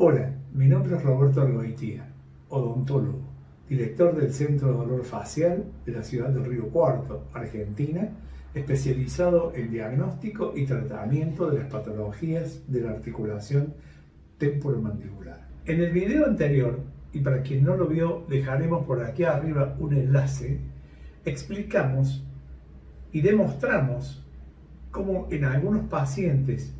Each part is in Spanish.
Hola, mi nombre es Roberto Argoitía, odontólogo, director del Centro de Dolor Facial de la ciudad de Río Cuarto, Argentina, especializado en diagnóstico y tratamiento de las patologías de la articulación temporomandibular. En el video anterior, y para quien no lo vio, dejaremos por aquí arriba un enlace, explicamos y demostramos cómo en algunos pacientes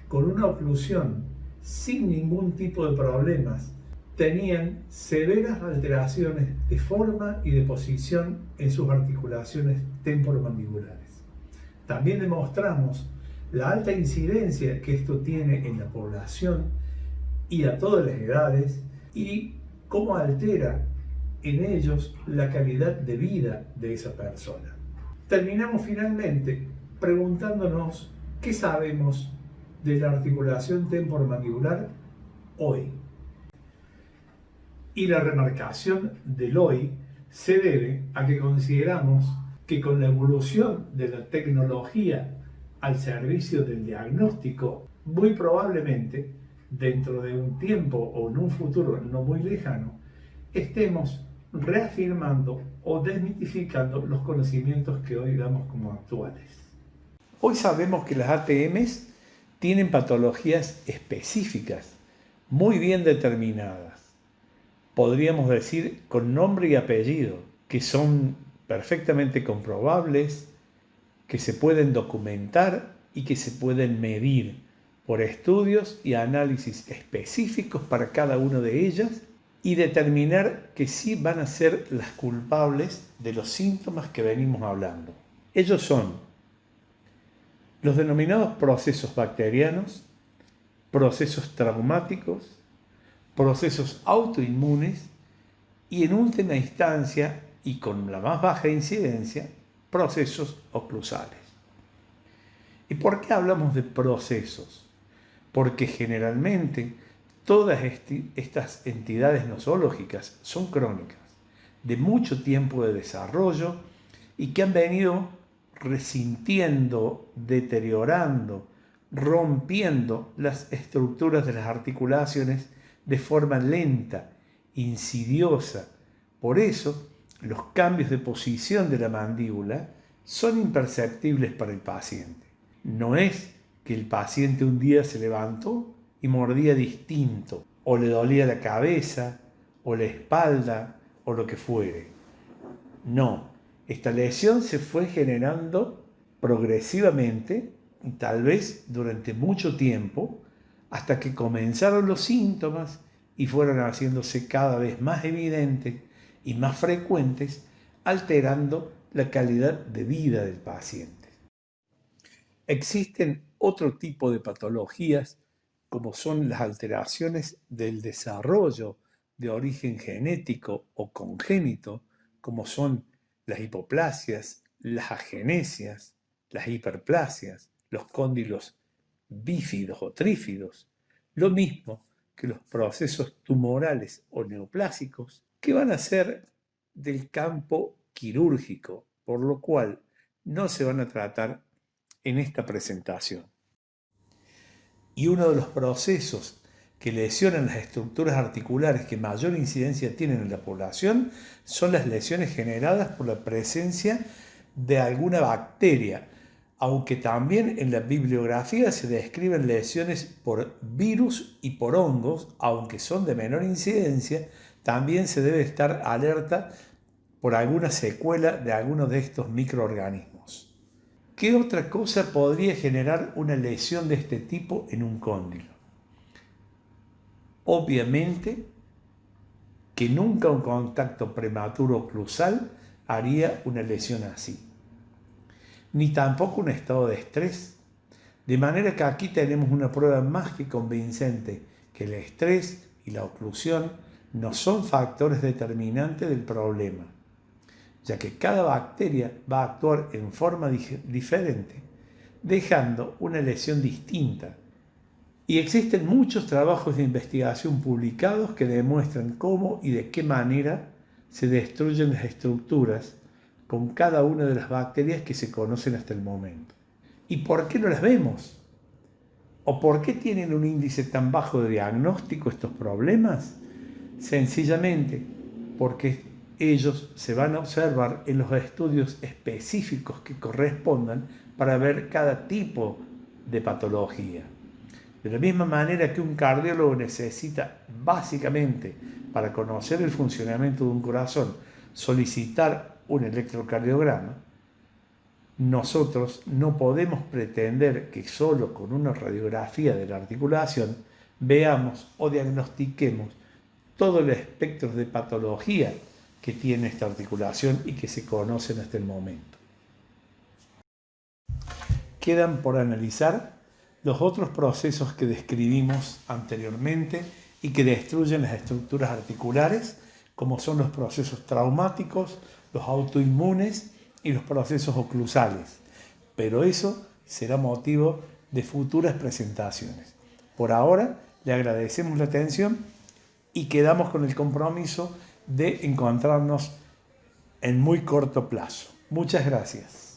con una oclusión sin ningún tipo de problemas tenían severas alteraciones de forma y de posición en sus articulaciones temporomandibulares. También demostramos la alta incidencia que esto tiene en la población y a todas las edades y cómo altera en ellos la calidad de vida de esa persona. Terminamos finalmente preguntándonos qué sabemos de la articulación temporomandibular hoy. Y la remarcación del hoy se debe a que consideramos que con la evolución de la tecnología al servicio del diagnóstico, muy probablemente dentro de un tiempo o en un futuro no muy lejano, estemos reafirmando o desmitificando los conocimientos que hoy damos como actuales. Hoy sabemos que las ATMs tienen patologías específicas, muy bien determinadas. Podríamos decir con nombre y apellido, que son perfectamente comprobables, que se pueden documentar y que se pueden medir por estudios y análisis específicos para cada una de ellas y determinar que sí van a ser las culpables de los síntomas que venimos hablando. Ellos son los denominados procesos bacterianos, procesos traumáticos, procesos autoinmunes y en última instancia, y con la más baja incidencia, procesos oclusales. ¿Y por qué hablamos de procesos? Porque generalmente todas estas entidades nosológicas son crónicas, de mucho tiempo de desarrollo y que han venido resintiendo, deteriorando, rompiendo las estructuras de las articulaciones de forma lenta, insidiosa. Por eso, los cambios de posición de la mandíbula son imperceptibles para el paciente. No es que el paciente un día se levantó y mordía distinto, o le dolía la cabeza, o la espalda, o lo que fuere. No, esta lesión se fue generando progresivamente, tal vez durante mucho tiempo, hasta que comenzaron los síntomas y fueron haciéndose cada vez más evidentes y más frecuentes, alterando la calidad de vida del paciente. Existen otro tipo de patologías, como son las alteraciones del desarrollo de origen genético o congénito, como son las hipoplasias, las agenesias, las hiperplasias, los cóndilos bífidos o trífidos, lo mismo que los procesos tumorales o neoplásicos, que van a ser del campo quirúrgico, por lo cual no se van a tratar en esta presentación. Y uno de los procesos que lesionan las estructuras articulares que mayor incidencia tienen en la población son las lesiones generadas por la presencia de alguna bacteria, aunque también en la bibliografía se describen lesiones por virus y por hongos, aunque son de menor incidencia, también se debe estar alerta por alguna secuela de alguno de estos microorganismos. ¿Qué otra cosa podría generar una lesión de este tipo en un cóndilo? Obviamente que nunca un contacto prematuro oclusal haría una lesión así, ni tampoco un estado de estrés. De manera que aquí tenemos una prueba más que convincente que el estrés y la oclusión no son factores determinantes del problema, ya que cada bacteria va a actuar en forma diferente, dejando una lesión distinta. Y existen muchos trabajos de investigación publicados que demuestran cómo y de qué manera se destruyen las estructuras con cada una de las bacterias que se conocen hasta el momento. ¿Y por qué no las vemos? ¿O por qué tienen un índice tan bajo de diagnóstico estos problemas? Sencillamente porque ellos se van a observar en los estudios específicos que correspondan para ver cada tipo de patología. De la misma manera que un cardiólogo necesita básicamente para conocer el funcionamiento de un corazón solicitar un electrocardiograma, nosotros no podemos pretender que solo con una radiografía de la articulación veamos o diagnostiquemos todo el espectro de patología que tiene esta articulación y que se conocen hasta el momento. Quedan por analizar los otros procesos que describimos anteriormente y que destruyen las estructuras articulares, como son los procesos traumáticos, los autoinmunes y los procesos oclusales. Pero eso será motivo de futuras presentaciones. Por ahora, le agradecemos la atención y quedamos con el compromiso de encontrarnos en muy corto plazo. Muchas gracias.